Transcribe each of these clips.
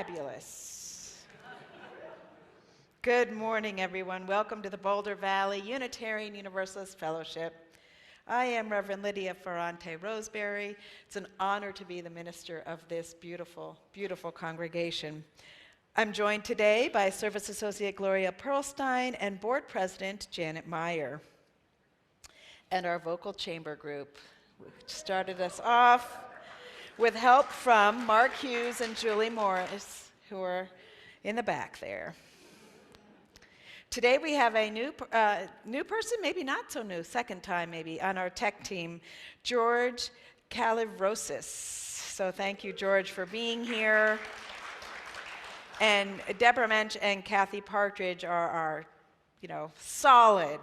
Fabulous. Good morning, everyone. Welcome to the Boulder Valley Unitarian Universalist Fellowship. I am Reverend Lydia Ferrante Roseberry. It's an honor to be the minister of this beautiful, beautiful congregation. I'm joined today by Service Associate Gloria Perlstein and Board President Janet Meyer, and our vocal chamber group, which started us off with help from Mark Hughes and Julie Morris, who are in the back there. Today we have a new person, maybe not so new, second time maybe, on our tech team, George Kalivrosis. So thank you, George, for being here. And Deborah Mensch and Kathy Partridge are our, solid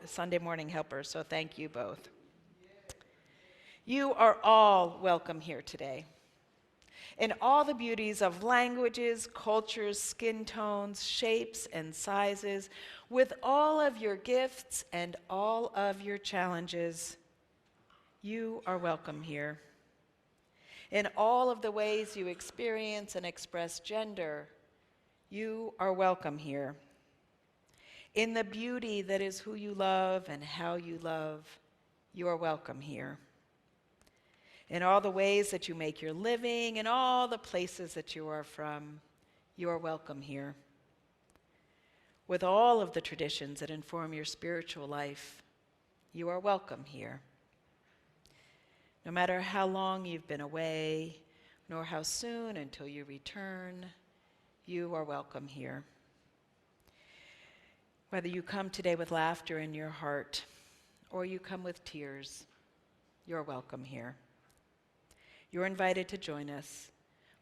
Sunday morning helpers, so thank you both. You are all welcome here today. In all the beauties of languages, cultures, skin tones, shapes, and sizes, with all of your gifts and all of your challenges, you are welcome here. In all of the ways you experience and express gender, you are welcome here. In the beauty that is who you love and how you love, you are welcome here. In all the ways that you make your living, in all the places that you are from, you are welcome here. With all of the traditions that inform your spiritual life, you are welcome here. No matter how long you've been away, nor how soon until you return, you are welcome here. Whether you come today with laughter in your heart, or you come with tears, you're welcome here. You're invited to join us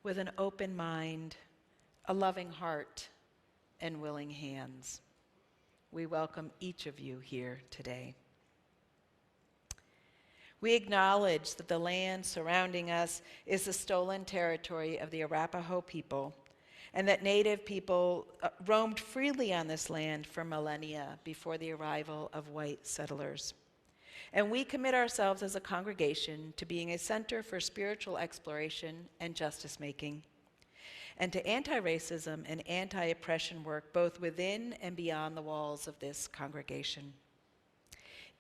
with an open mind, a loving heart, and willing hands. We welcome each of you here today. We acknowledge that the land surrounding us is the stolen territory of the Arapaho people, and that Native people roamed freely on this land for millennia before the arrival of white settlers. And we commit ourselves as a congregation to being a center for spiritual exploration and justice making, and to anti-racism and anti-oppression work both within and beyond the walls of this congregation.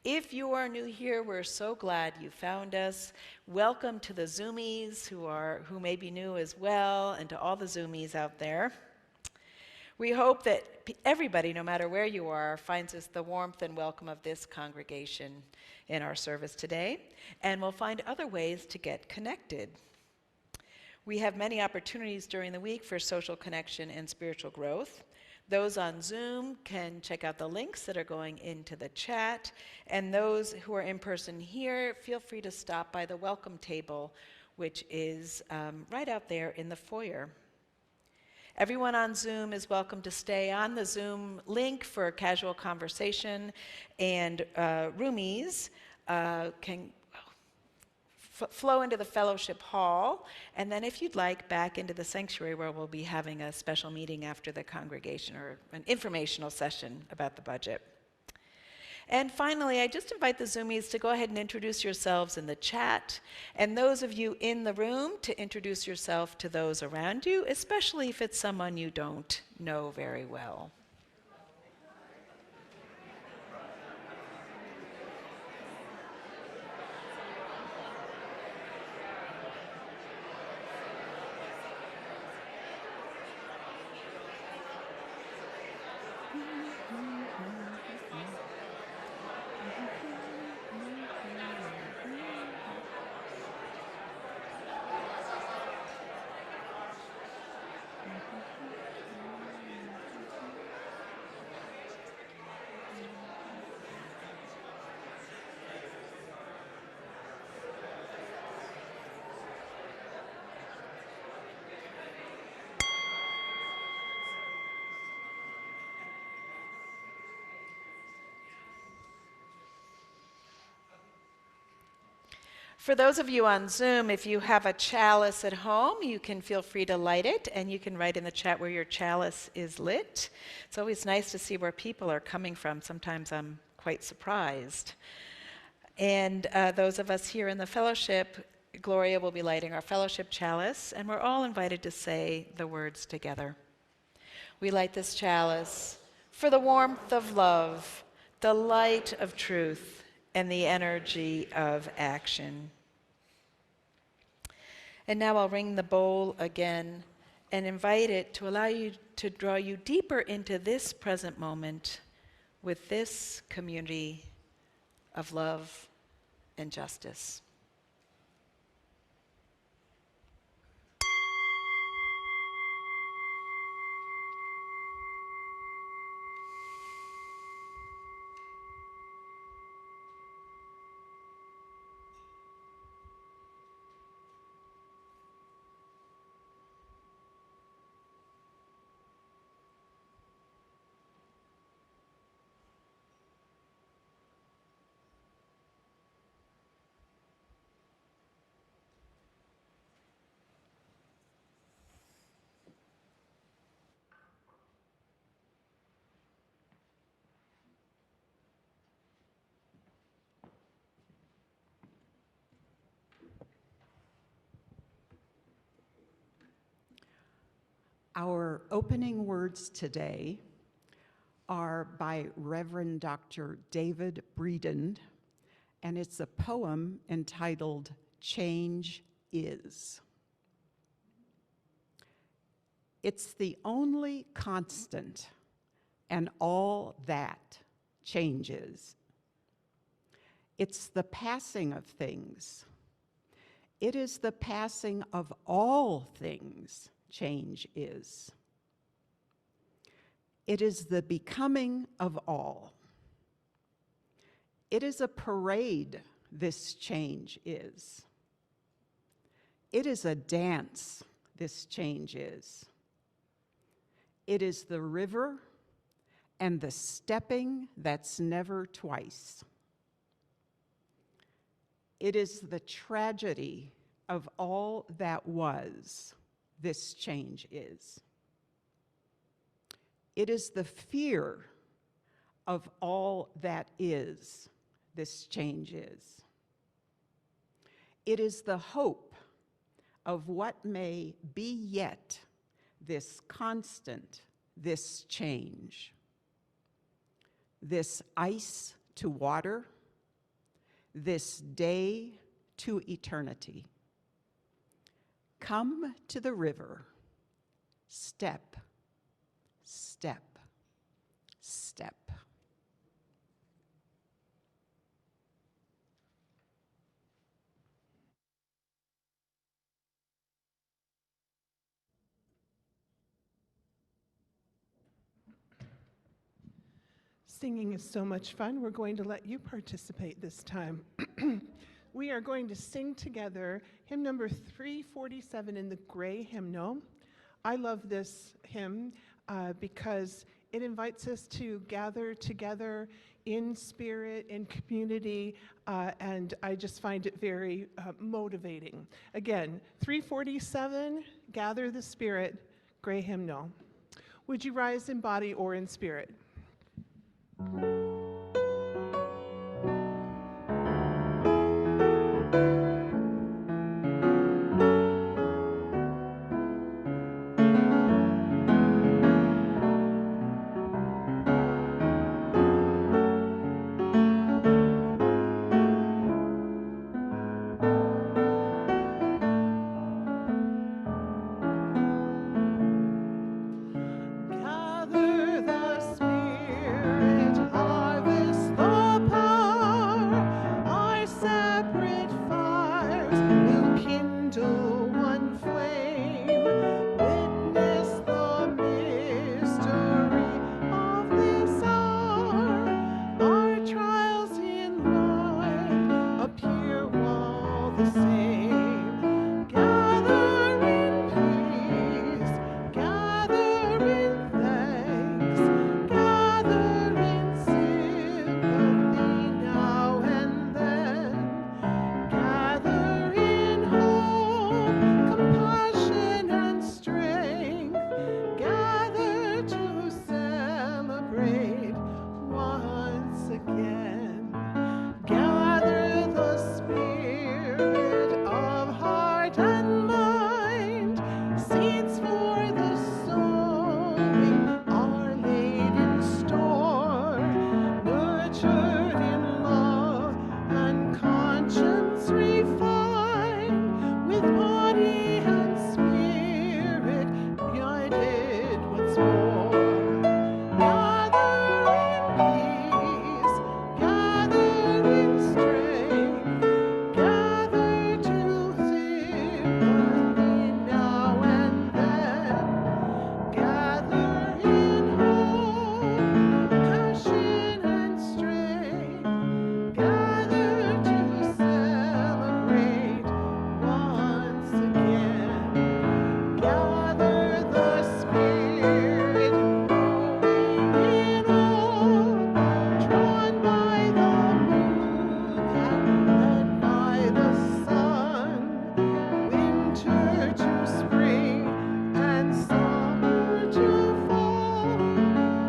If you are new here, we're so glad you found us. Welcome to the Zoomies who may be new as well, and to all the Zoomies out there. We hope that everybody, no matter where you are, finds us the warmth and welcome of this congregation in our service today, and will find other ways to get connected. We have many opportunities during the week for social connection and spiritual growth. Those on Zoom can check out the links that are going into the chat, and those who are in person here, feel free to stop by the welcome table, which is right out there in the foyer. Everyone on Zoom is welcome to stay on the Zoom link for casual conversation, and roomies can flow into the fellowship hall, and then if you'd like, back into the sanctuary where we'll be having a special meeting after the congregation, or an informational session about the budget. And finally, I just invite the Zoomies to go ahead and introduce yourselves in the chat, and those of you in the room to introduce yourself to those around you, especially if it's someone you don't know very well. For those of you on Zoom, if you have a chalice at home, you can feel free to light it, and you can write in the chat where your chalice is lit. It's always nice to see where people are coming from. Sometimes I'm quite surprised. And those of us here in the fellowship Gloria will be lighting our fellowship chalice, and we're all invited to say the words together. We light this chalice for the warmth of love, the light of truth, and the energy of action. And now I'll ring the bowl again and invite it to allow you to draw you deeper into this present moment with this community of love and justice. Our opening words today are by Reverend Dr. David Breeden, and it's a poem entitled Change Is. It's the only constant, and all that changes. It's the passing of things. It is the passing of all things. Change is. It is the becoming of all. It is a parade, this change is. It is a dance, this change is. It is the river and the stepping that's never twice. It is the tragedy of all that was, this change is. It is the fear of all that is, this change is. It is the hope of what may be yet, this constant, this change. This ice to water, this day to eternity. Come to the river, step, step, step. Singing is so much fun. We're going to let you participate this time. We are going to sing together hymn number 347 in the gray hymnal. I love this hymn because it invites us to gather together in spirit, in community, and I just find it very motivating. Again, 347, Gather the Spirit, gray hymnal. Would you rise in body or in spirit? Gather the Spirit. nurtured in law and conscience refined, with body and spirit guided once more. Gather in peace, gather in strength, gather to sympathy now and then. Gather in hope, passion and strength, gather to celebrate once again. Gather the Spirit growing in all, drawn by the moon and led by the sun. Winter to spring and summer to fall,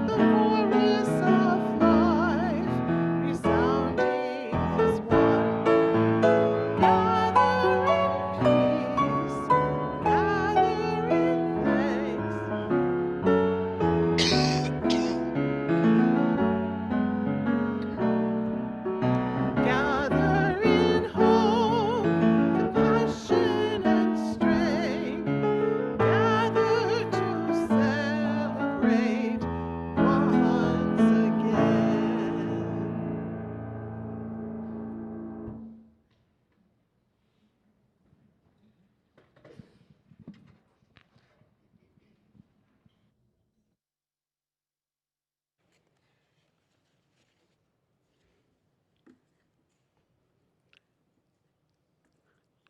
the chorus of life resounding as one. Gather in peace, gather in thanks. Gather in hope, compassion and strength, gather to celebrate once again.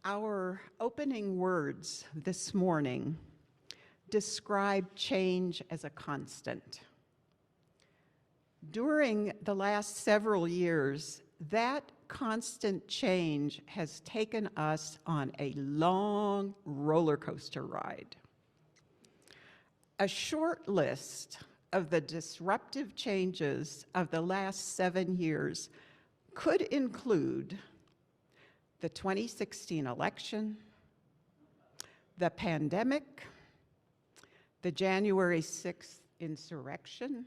Our opening words this morning describe change as a constant. During the last several years, that constant change has taken us on a long roller coaster ride. A short list of the disruptive changes of the last 7 years could include the 2016 election, the pandemic, the January 6th insurrection,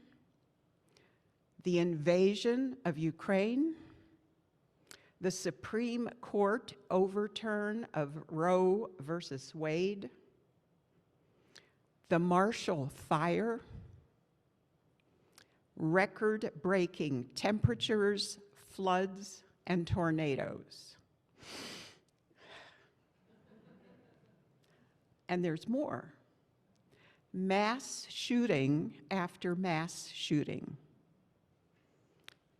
the invasion of Ukraine, the Supreme Court overturn of Roe versus Wade, the Marshall Fire, record-breaking temperatures, floods, and tornadoes. And there's more. Mass shooting after mass shooting.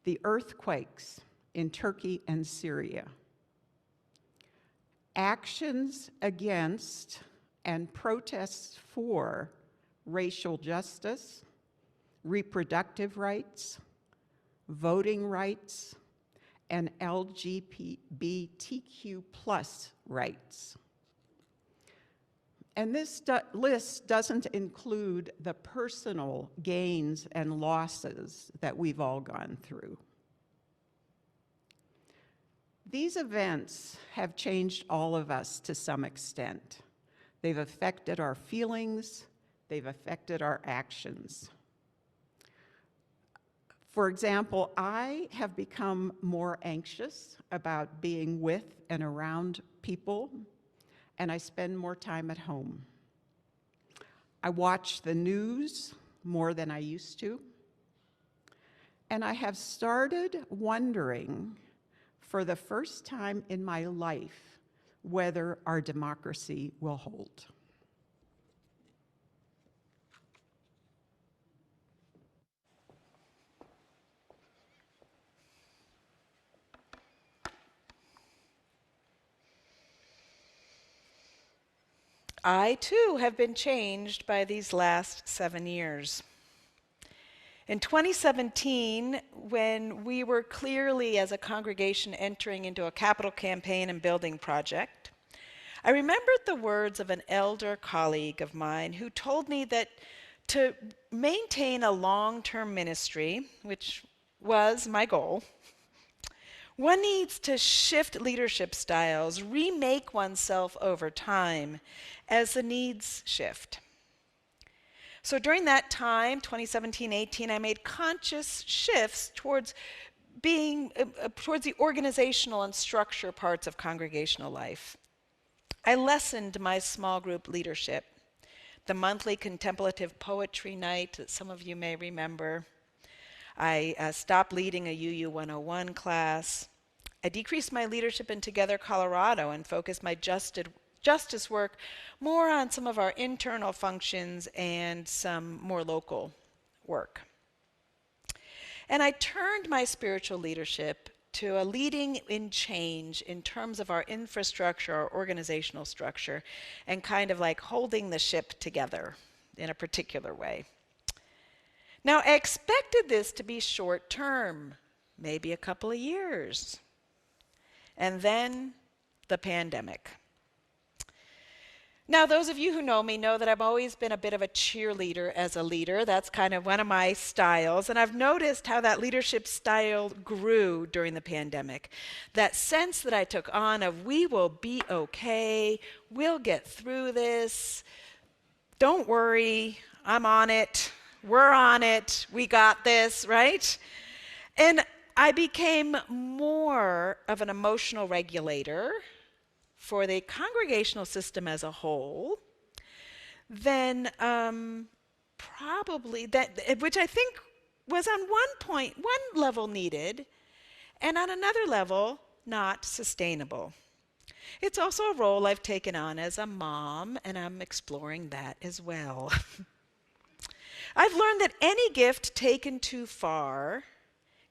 The earthquakes in Turkey and Syria. Actions against and protests for racial justice, reproductive rights, voting rights, and LGBTQ+ rights. And this list doesn't include the personal gains and losses that we've all gone through. These events have changed all of us to some extent. They've affected our feelings, they've affected our actions. For example, I have become more anxious about being with and around people, and I spend more time at home. I watch the news more than I used to, and I have started wondering, for the first time in my life, whether our democracy will hold. I too have been changed by these last 7 years. In 2017, when we were clearly as a congregation entering into a capital campaign and building project, I remembered the words of an elder colleague of mine who told me that to maintain a long-term ministry, which was my goal, one needs to shift leadership styles, remake oneself over time as the needs shift. So during that time, 2017-18, I made conscious shifts towards being towards the organizational and structure parts of congregational life. I lessened my small group leadership, the monthly contemplative poetry night that some of you may remember. I stopped leading a UU 101 class. I decreased my leadership in Together Colorado and focused my justice work more on some of our internal functions and some more local work. And I turned my spiritual leadership to a leading in change in terms of our infrastructure, our organizational structure, and kind of like holding the ship together in a particular way. Now, I expected this to be short term, maybe a couple of years. And then the pandemic. Now, those of you who know me know that I've always been a bit of a cheerleader as a leader. That's kind of one of my styles. And I've noticed how that leadership style grew during the pandemic. That sense that I took on of, we will be okay, we'll get through this, don't worry, I'm on it, we're on it, we got this, right? And I became more of an emotional regulator for the congregational system as a whole than probably that, which I think was on one level needed, and on another level not sustainable. It's also a role I've taken on as a mom, and I'm exploring that as well. I've learned that any gift taken too far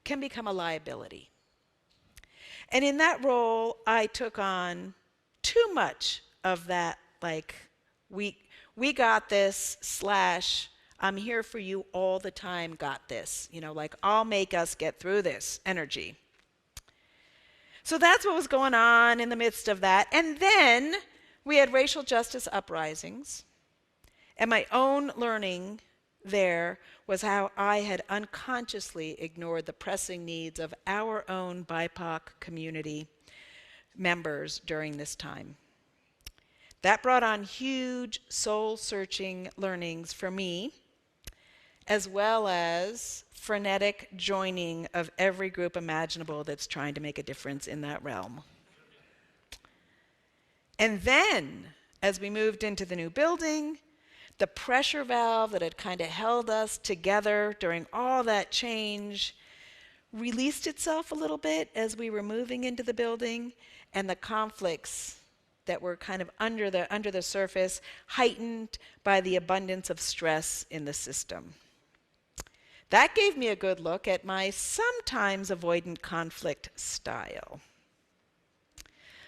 can become a liability. And in that role, I took on too much of that, like, we got this / I'm here for you all the time, got this. Like, I'll make us get through this energy. So that's what was going on in the midst of that. And then we had racial justice uprisings. And my own learning there was how I had unconsciously ignored the pressing needs of our own BIPOC community members during this time. That brought on huge soul-searching learnings for me, as well as frenetic joining of every group imaginable that's trying to make a difference in that realm. And then, as we moved into the new building, the pressure valve that had kind of held us together during all that change released itself a little bit as we were moving into the building, and the conflicts that were kind of under the surface heightened by the abundance of stress in the system. That gave me a good look at my sometimes avoidant conflict style.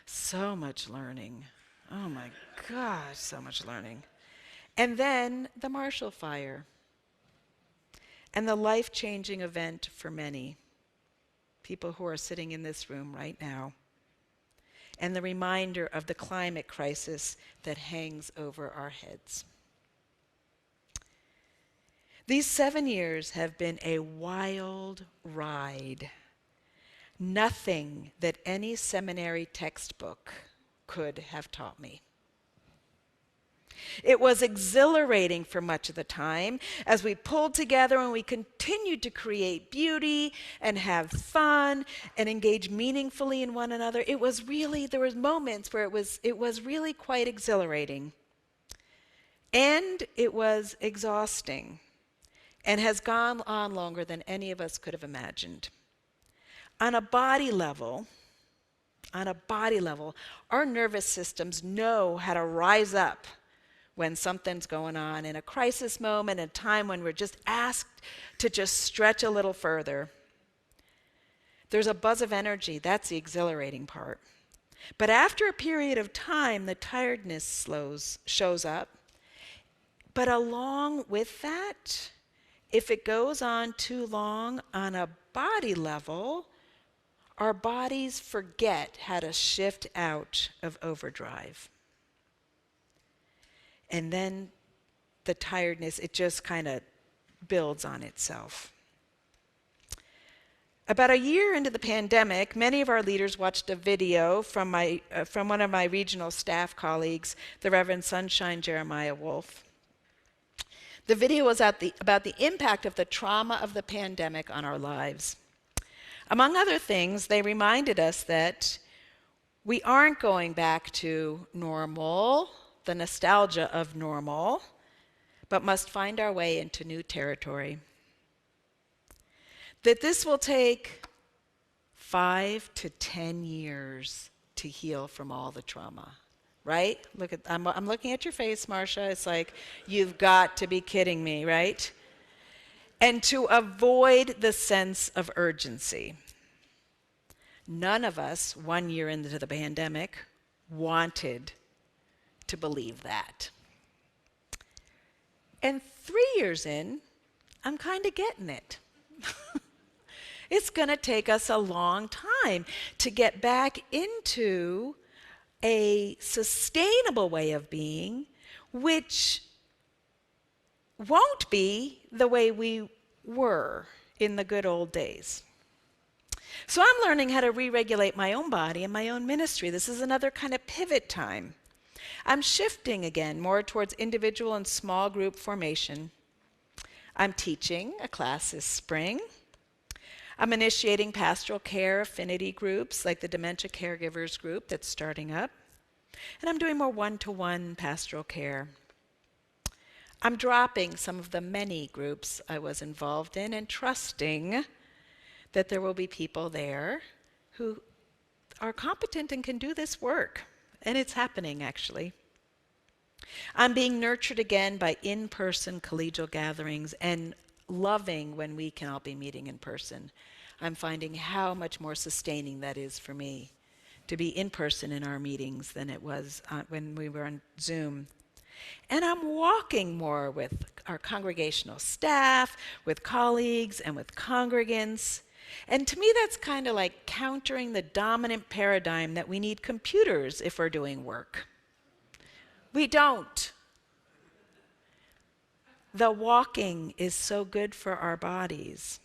So much learning. Oh my gosh, so much learning. And then the Marshall Fire, and the life-changing event for many people who are sitting in this room right now, and the reminder of the climate crisis that hangs over our heads. These 7 years have been a wild ride. Nothing that any seminary textbook could have taught me. It was exhilarating for much of the time as we pulled together and we continued to create beauty and have fun and engage meaningfully in one another. There was moments where it was really quite exhilarating. And it was exhausting and has gone on longer than any of us could have imagined. On a body level, our nervous systems know how to rise up when something's going on in a crisis moment, a time when we're just asked to just stretch a little further. There's a buzz of energy. That's the exhilarating part. But after a period of time, the tiredness shows up. But along with that, if it goes on too long on a body level, our bodies forget how to shift out of overdrive. And then the tiredness, it just kind of builds on itself. About a year into the pandemic, many of our leaders watched a video from one of my regional staff colleagues, the Reverend Sunshine Jeremiah Wolf. The video was about the impact of the trauma of the pandemic on our lives. Among other things, they reminded us that we aren't going back to normal, the nostalgia of normal, but must find our way into new territory. That this will take 5 to 10 years to heal from all the trauma, right? I'm looking at your face, Marcia. It's like, you've got to be kidding me, right? And to avoid the sense of urgency. None of us, 1 year into the pandemic, wanted to believe that. And 3 years in, I'm kind of getting it. It's going to take us a long time to get back into a sustainable way of being, which won't be the way we were in the good old days. So I'm learning how to re-regulate my own body and my own ministry. This is another kind of pivot time. I'm shifting again more towards individual and small group formation. I'm teaching a class this spring. I'm initiating pastoral care affinity groups like the Dementia Caregivers group that's starting up. And I'm doing more one-to-one pastoral care. I'm dropping some of the many groups I was involved in and trusting that there will be people there who are competent and can do this work. And it's happening, actually. I'm being nurtured again by in-person collegial gatherings and loving when we can all be meeting in person. I'm finding how much more sustaining that is for me to be in person in our meetings than it was when we were on Zoom. And I'm walking more with our congregational staff, with colleagues, and with congregants. And to me, that's kind of like countering the dominant paradigm that we need computers if we're doing work. We don't. The walking is so good for our bodies.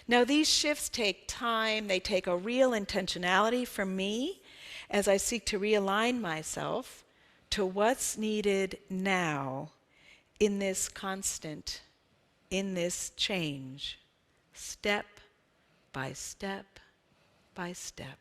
Now, these shifts take time. They take a real intentionality from me as I seek to realign myself to what's needed now in this constant, in this change, step by step by step.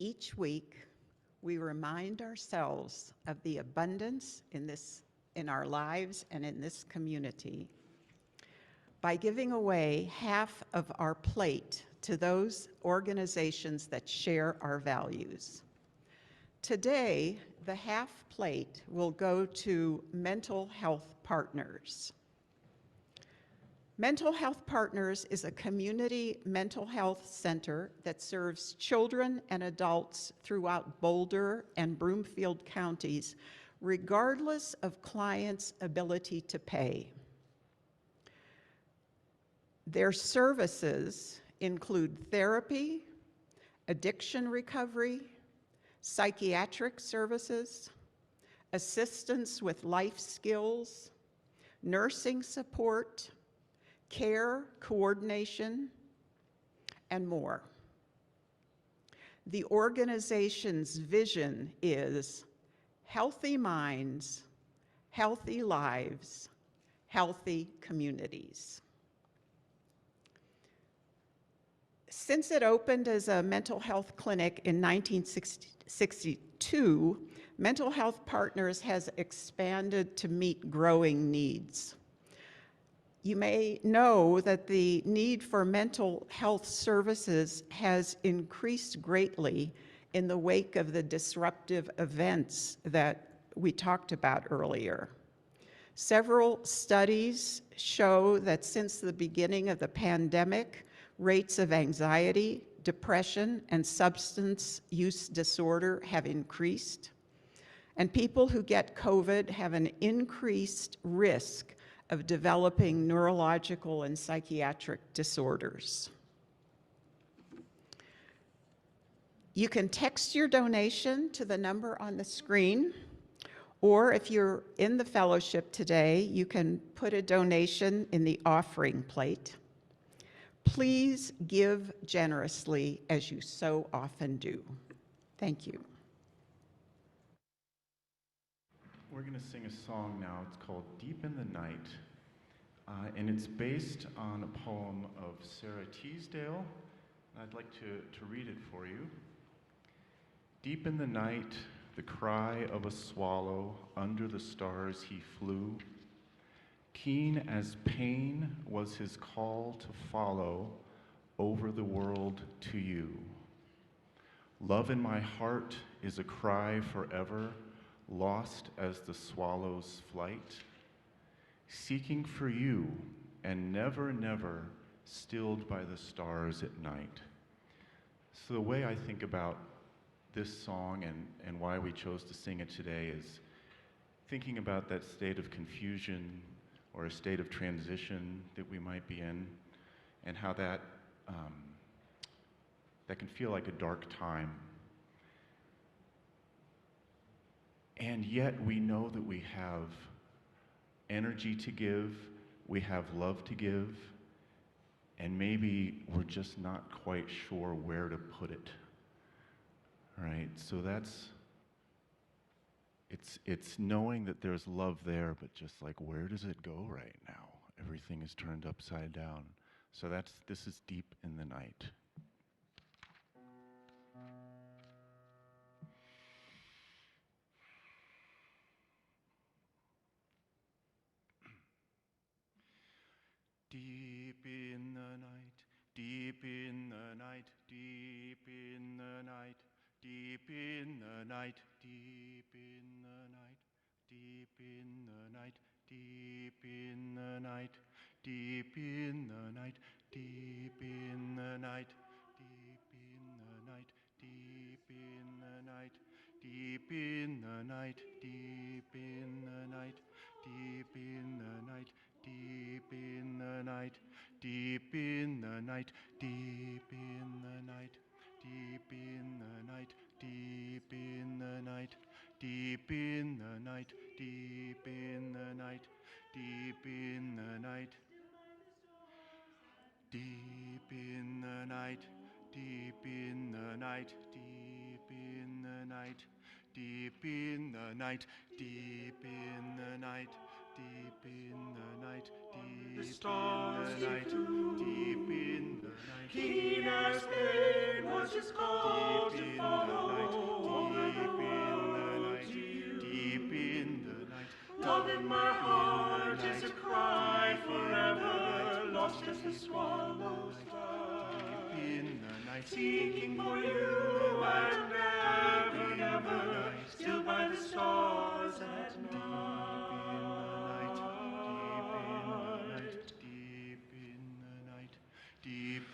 Each week, we remind ourselves of the abundance in our lives and in this community by giving away half of our plate to those organizations that share our values. Today, the half plate will go to Mental Health Partners. Mental Health Partners is a community mental health center that serves children and adults throughout Boulder and Broomfield counties, regardless of clients' ability to pay. Their services include therapy, addiction recovery, psychiatric services, assistance with life skills, nursing support, care coordination, and more. The organization's vision is healthy minds, healthy lives, healthy communities. Since it opened as a mental health clinic in 1962, Mental Health Partners has expanded to meet growing needs. You may know that the need for mental health services has increased greatly in the wake of the disruptive events that we talked about earlier. Several studies show that since the beginning of the pandemic, rates of anxiety, depression, and substance use disorder have increased. And people who get COVID have an increased risk of developing neurological and psychiatric disorders. You can text your donation to the number on the screen, or if you're in the fellowship today, you can put a donation in the offering plate. Please give generously as you so often do. Thank you. We're going to sing a song now. It's called Deep in the Night, and it's based on a poem of Sarah Teasdale. I'd like to read it for you. Deep in the night, the cry of a swallow, under the stars he flew. Keen as pain was his call to follow over the world to you. Love in my heart is a cry forever, lost as the swallow's flight, seeking for you and never, never stilled by the stars at night. So the way I think about this song and why we chose to sing it today is thinking about that state of confusion or a state of transition that we might be in, and how that can feel like a dark time. And yet we know that we have energy to give, we have love to give, and maybe we're just not quite sure where to put it. Right, so it's knowing that there's love there, but just like, where does it go right now? Everything is turned upside down. So this is Deep in the Night. Deep in the night, deep in the night, deep in the night. Deep in the night, deep in the night, deep in the night, deep in the night, deep in the night, deep in the night, deep in the night, deep in the night, deep in the night, deep in the night, deep in the night, deep in the night, deep in the night. Deep in the night, deep in the night, deep in the night, deep in the night, deep in the night, deep in the night, deep in the night, deep in the night, deep in the night, deep in the night, deep in the night, deep in the night, deep in the night. Keen as pain was his call to follow over the world to you. Deep in the night, love in my heart is a cry forever, lost as the swallow's flight. Deep in the night, seeking for you and never, never, still by the stars at night. Deep in the night, deep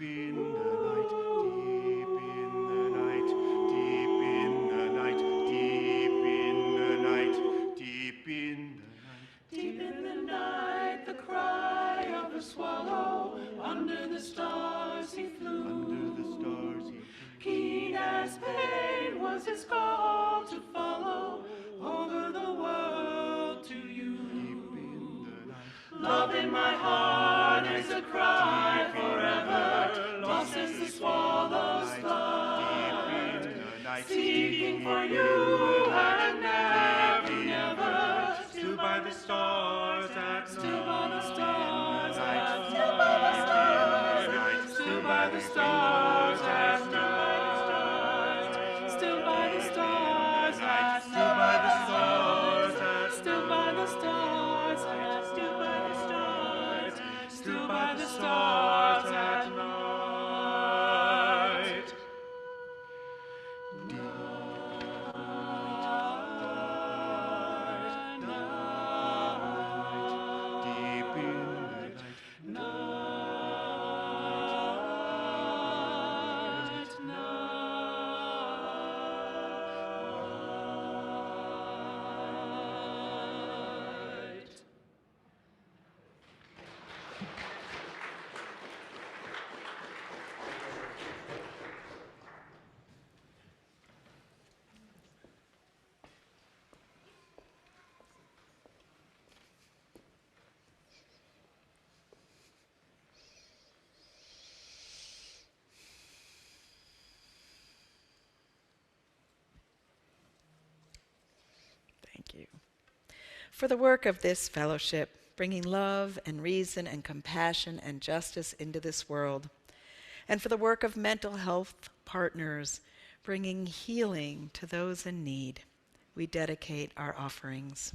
in the night, deep in the night, deep in the night, deep in the night, deep in the night, the cry of a swallow, under the stars he flew, under the stars he flew. Keen as pain was his call to follow over the world to you. Deep in the night, love in my heart is a cry forever, lost as the swallow's flight. Deep in the night, seeking for you and never, never, still by the stars at night. Still by the stars at night. Still by the stars at night. Still by the stars at night. Still by the stars at night. Still by the stars at night. Still by the stars at night. Still by the stars. Still by the stars at night. for the work of this fellowship, bringing love and reason and compassion and justice into this world, and for the work of mental health partners, bringing healing to those in need. We dedicate our offerings.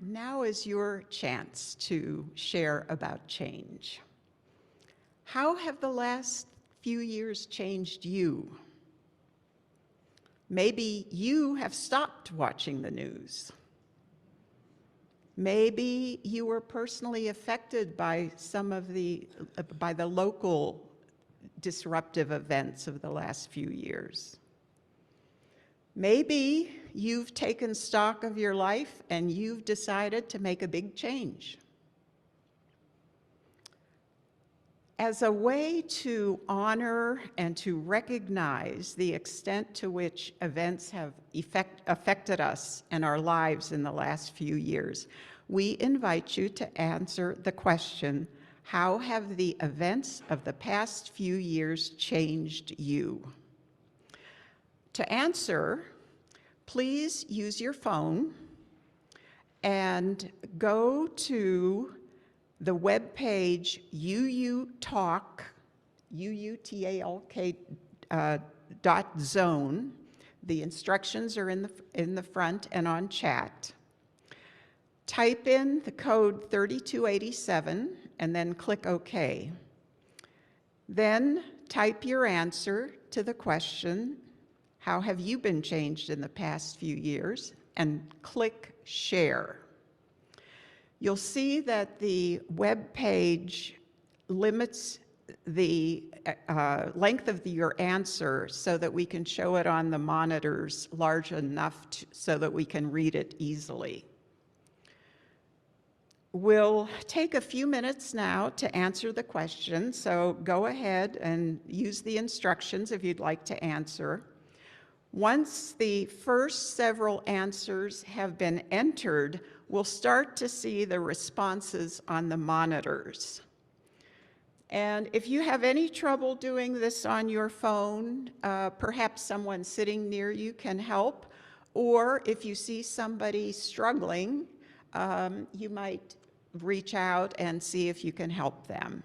Now is your chance to share about change. How have the last few years changed you? Maybe you have stopped watching the news. Maybe you were personally affected by by the local disruptive events of the last few years. Maybe you've taken stock of your life and you've decided to make a big change. As a way to honor and to recognize the extent to which events have affected us and our lives in the last few years, we invite you to answer the question, how have the events of the past few years changed you? To answer, please use your phone and go to the webpage UUTalk, UUTALK.zone. The instructions are in the front and on chat. Type in the code 3287 and then click OK. Then type your answer to the question, how have you been changed in the past few years? And click Share. You'll see that the web page limits the length of your answer so that we can show it on the monitors large enough so that we can read it easily. We'll take a few minutes now to answer the question, so go ahead and use the instructions if you'd like to answer. Once the first several answers have been entered, we'll start to see the responses on the monitors. And if you have any trouble doing this on your phone, perhaps someone sitting near you can help, or if you see somebody struggling, you might reach out and see if you can help them.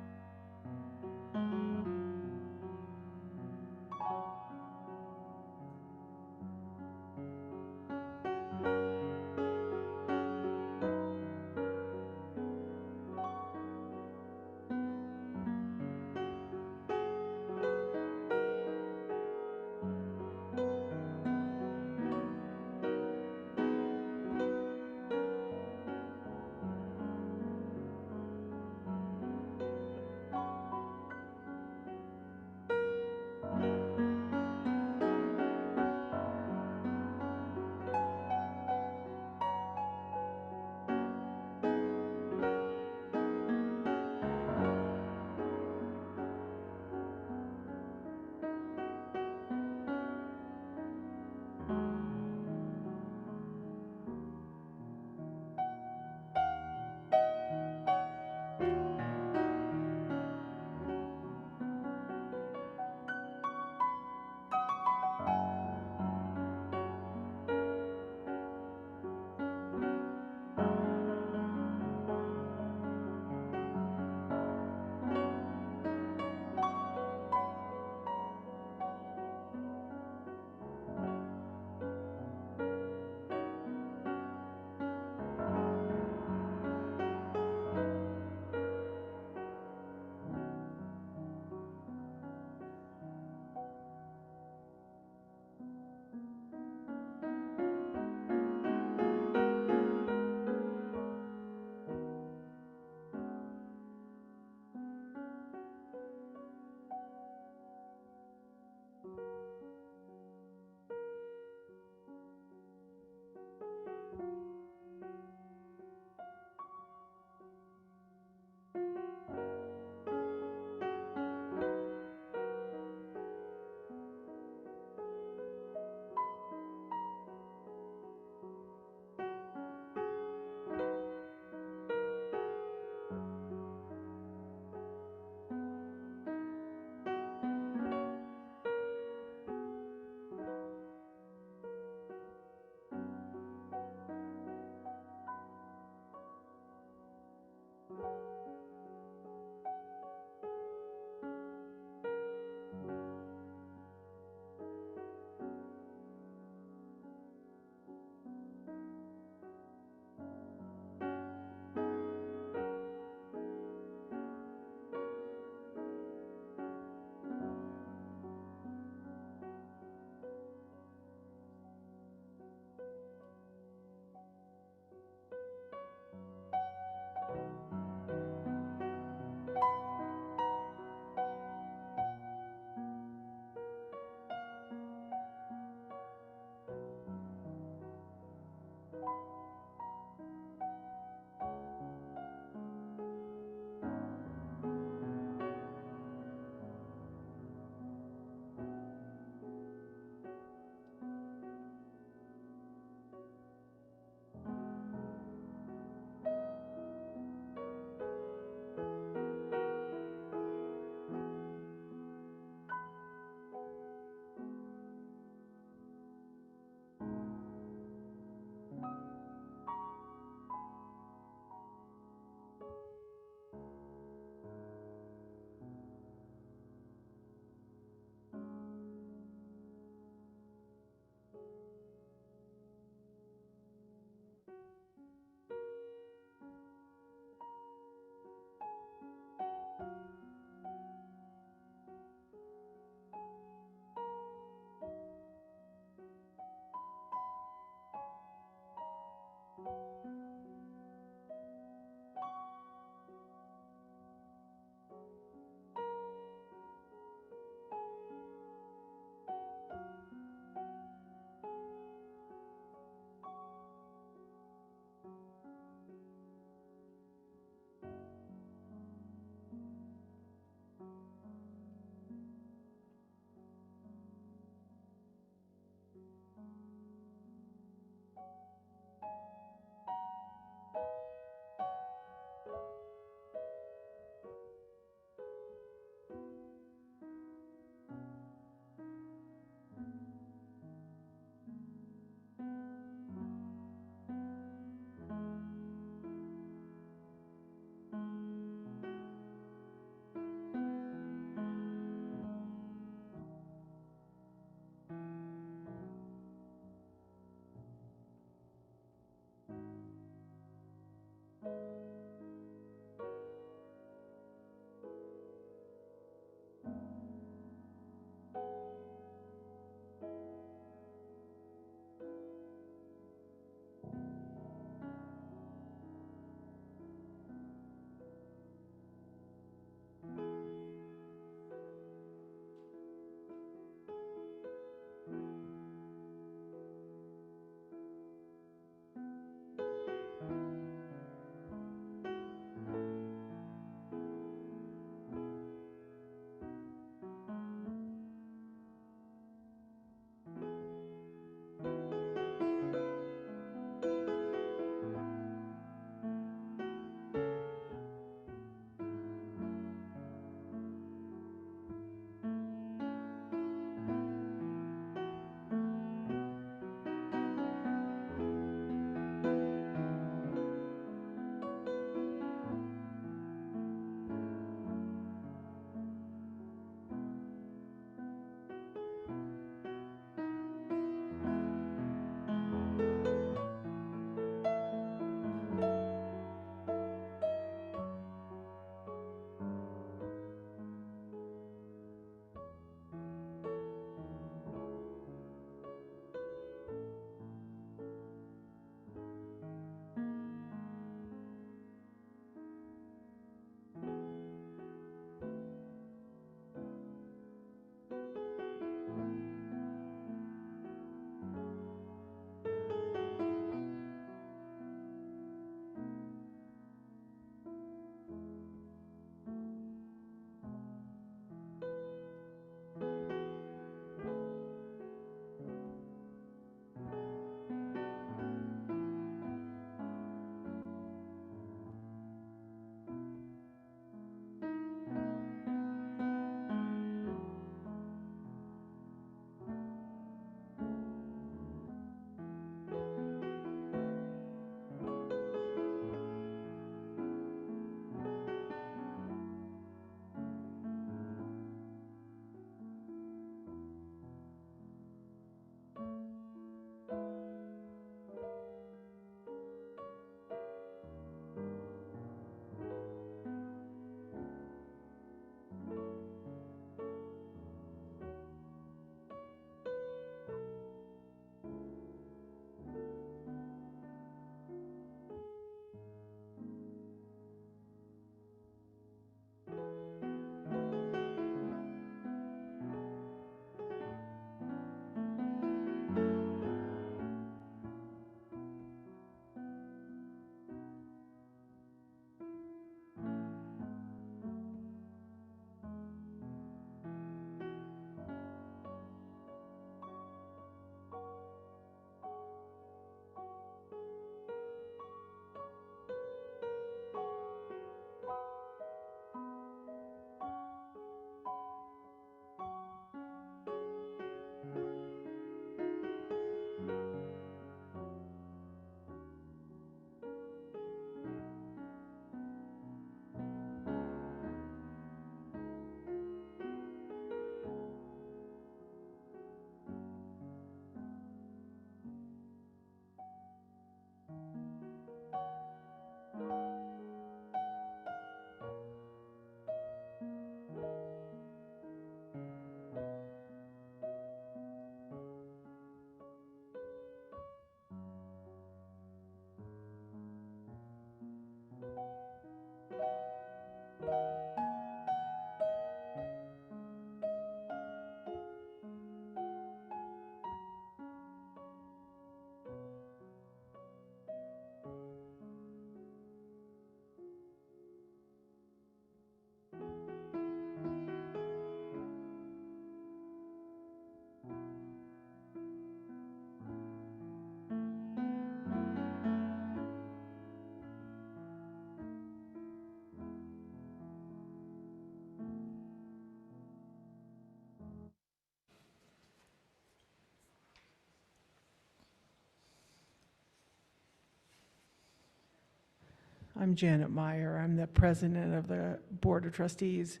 I'm Janet Meyer. I'm the president of the Board of Trustees.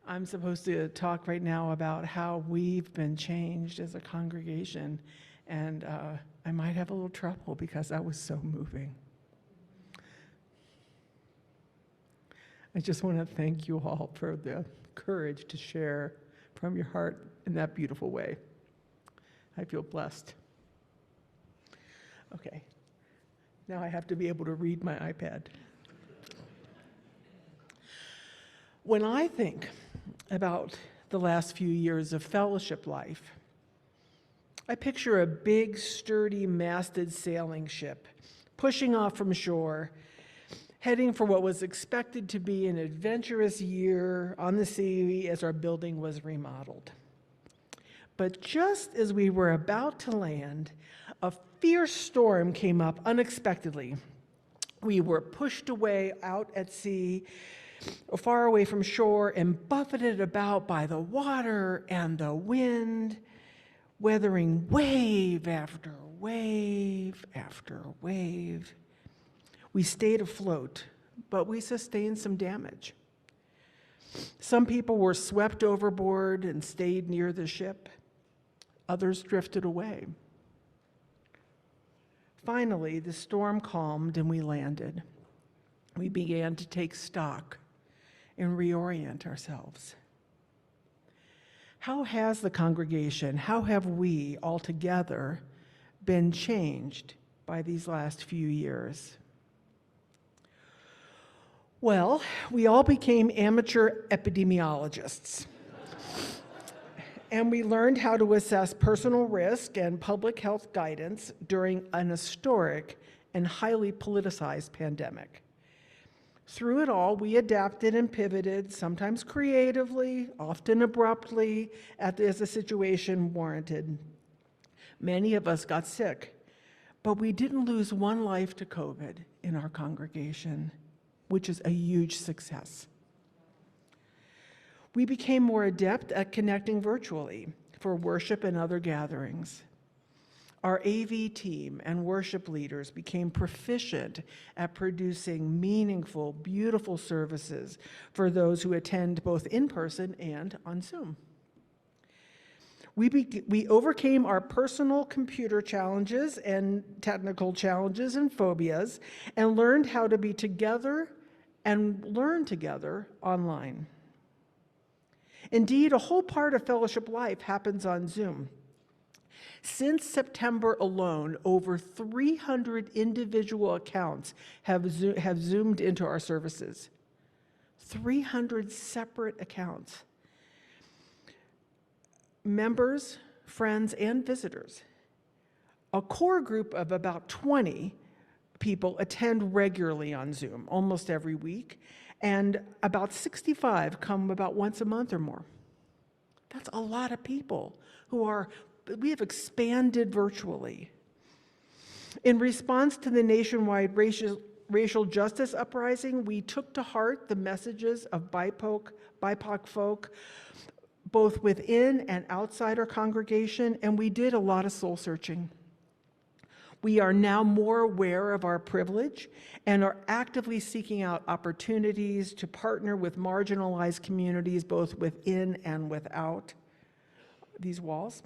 I'm supposed to talk right now about how we've been changed as a congregation, and I might have a little trouble because that was so moving. I just want to thank you all for the courage to share from your heart in that beautiful way. I feel blessed. Okay. Now I have to be able to read my iPad. When I think about the last few years of fellowship life, I picture a big, sturdy, masted sailing ship pushing off from shore, heading for what was expected to be an adventurous year on the sea as our building was remodeled. But just as we were about to land, a fierce storm came up unexpectedly. We were pushed away out at sea, far away from shore, and buffeted about by the water and the wind, weathering wave after wave after wave. We stayed afloat, but we sustained some damage. Some people were swept overboard and stayed near the ship. Others drifted away. Finally, the storm calmed and we landed. We began to take stock and reorient ourselves. How has the congregation, how have we all together been changed by these last few years? Well, we all became amateur epidemiologists. And we learned how to assess personal risk and public health guidance during an historic and highly politicized pandemic. Through it all, we adapted and pivoted, sometimes creatively, often abruptly, as the situation warranted. Many of us got sick, but we didn't lose one life to COVID in our congregation, which is a huge success. We became more adept at connecting virtually for worship and other gatherings. Our AV team and worship leaders became proficient at producing meaningful, beautiful services for those who attend both in person and on Zoom. We overcame our personal computer challenges and technical challenges and phobias and learned how to be together and learn together online. Indeed, a whole part of fellowship life happens on Zoom. Since September alone, over 300 individual accounts have Zoomed into our services. 300 separate accounts. Members, friends, and visitors. A core group of about 20 people attend regularly on Zoom, almost every week, and about 65 come about once a month or more. That's a lot of people we have expanded virtually. In response to the nationwide racial justice uprising, we took to heart the messages of BIPOC folk, both within and outside our congregation, and we did a lot of soul searching. We are now more aware of our privilege and are actively seeking out opportunities to partner with marginalized communities both within and without these walls.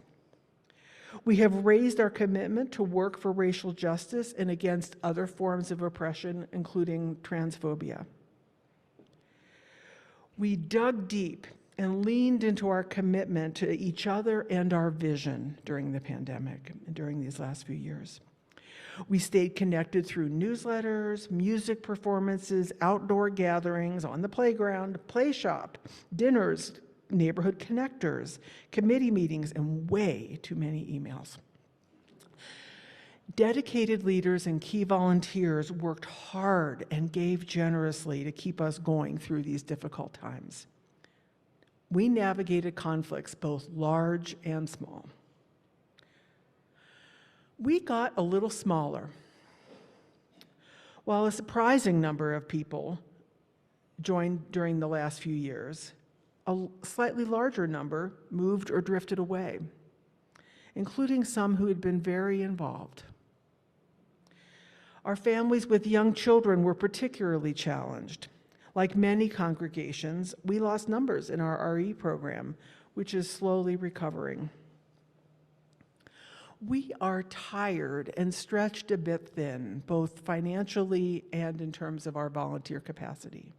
We have raised our commitment to work for racial justice and against other forms of oppression, including transphobia. We dug deep and leaned into our commitment to each other and our vision during the pandemic and during these last few years. We stayed connected through newsletters, music performances, outdoor gatherings on the playground, play shop, dinners, neighborhood connectors, committee meetings, and way too many emails. Dedicated leaders and key volunteers worked hard and gave generously to keep us going through these difficult times. We navigated conflicts both large and small. We got a little smaller. While a surprising number of people joined during the last few years, a slightly larger number moved or drifted away, including some who had been very involved. Our families with young children were particularly challenged. Like many congregations, we lost numbers in our RE program, which is slowly recovering. We are tired and stretched a bit thin, both financially and in terms of our volunteer capacity.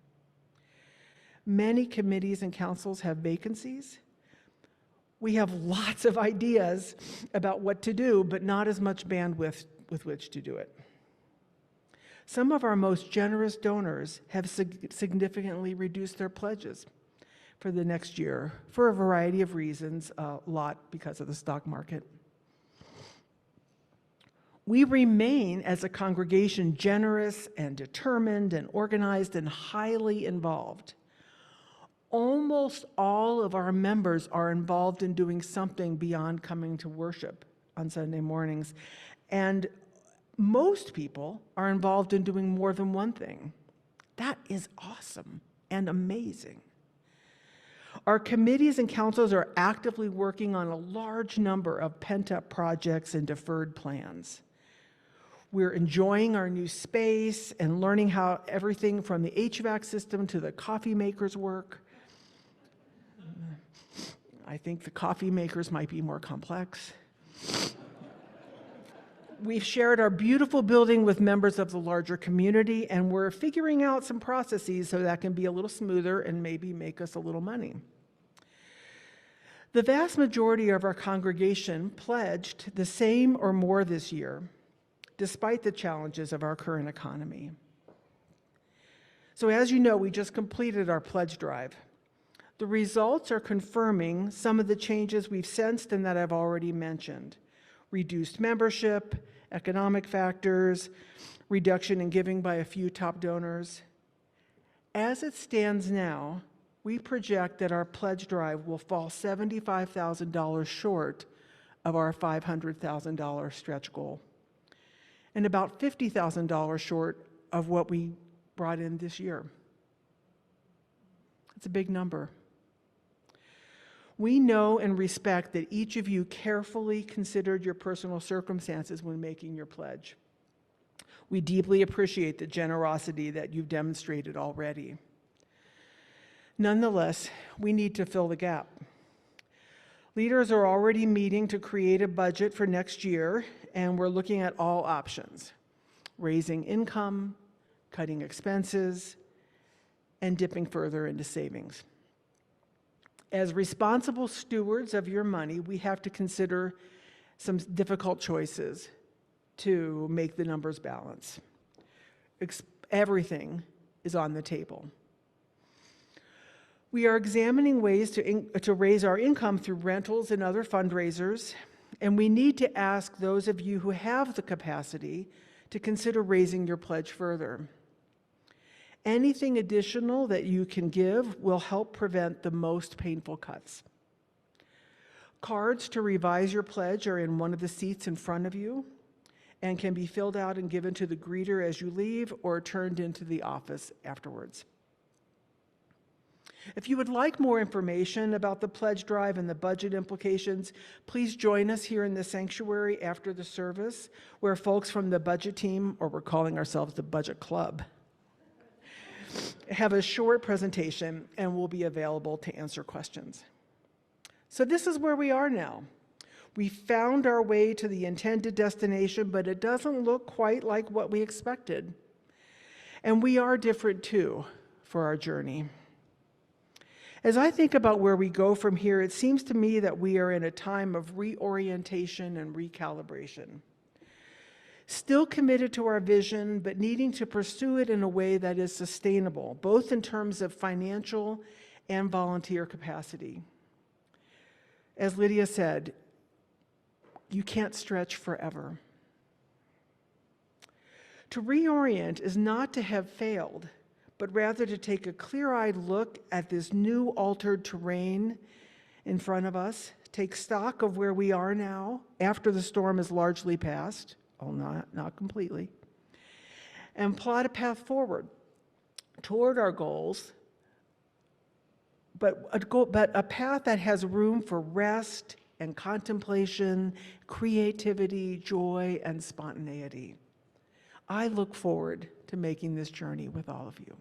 Many committees and councils have vacancies. We have lots of ideas about what to do, but not as much bandwidth with which to do it. Some of our most generous donors have significantly reduced their pledges for the next year for a variety of reasons, a lot because of the stock market. We remain, as a congregation, generous and determined and organized and highly involved. Almost all of our members are involved in doing something beyond coming to worship on Sunday mornings, and most people are involved in doing more than one thing. That is awesome and amazing. Our committees and councils are actively working on a large number of pent-up projects and deferred plans. We're enjoying our new space and learning how everything from the HVAC system to the coffee makers work. I think the coffee makers might be more complex. We've shared our beautiful building with members of the larger community, and we're figuring out some processes so that can be a little smoother and maybe make us a little money. The vast majority of our congregation pledged the same or more this year, despite the challenges of our current economy. So as you know, we just completed our pledge drive. The results are confirming some of the changes we've sensed and that I've already mentioned. Reduced membership, economic factors, reduction in giving by a few top donors. As it stands now, we project that our pledge drive will fall $75,000 short of our $500,000 stretch goal, and about $50,000 short of what we brought in this year. It's a big number. We know and respect that each of you carefully considered your personal circumstances when making your pledge. We deeply appreciate the generosity that you've demonstrated already. Nonetheless, we need to fill the gap. Leaders are already meeting to create a budget for next year, and we're looking at all options: raising income, cutting expenses, and dipping further into savings. As responsible stewards of your money, we have to consider some difficult choices to make the numbers balance. Everything is on the table. We are examining ways to raise our income through rentals and other fundraisers, and we need to ask those of you who have the capacity to consider raising your pledge further. Anything additional that you can give will help prevent the most painful cuts. Cards to revise your pledge are in one of the seats in front of you and can be filled out and given to the greeter as you leave or turned into the office afterwards. If you would like more information about the pledge drive and the budget implications, please join us here in the sanctuary after the service, where folks from the budget team, or we're calling ourselves the Budget Club, have a short presentation and will be available to answer questions. So this is where we are now. We found our way to the intended destination, but it doesn't look quite like what we expected. And we are different too for our journey. As I think about where we go from here, it seems to me that we are in a time of reorientation and recalibration. Still committed to our vision, but needing to pursue it in a way that is sustainable, both in terms of financial and volunteer capacity. As Lydia said, you can't stretch forever. To reorient is not to have failed, but rather to take a clear-eyed look at this new altered terrain in front of us, take stock of where we are now after the storm is largely passed, not completely, and plot a path forward toward our goals, but a path that has room for rest and contemplation, creativity, joy, and spontaneity. I look forward to making this journey with all of you.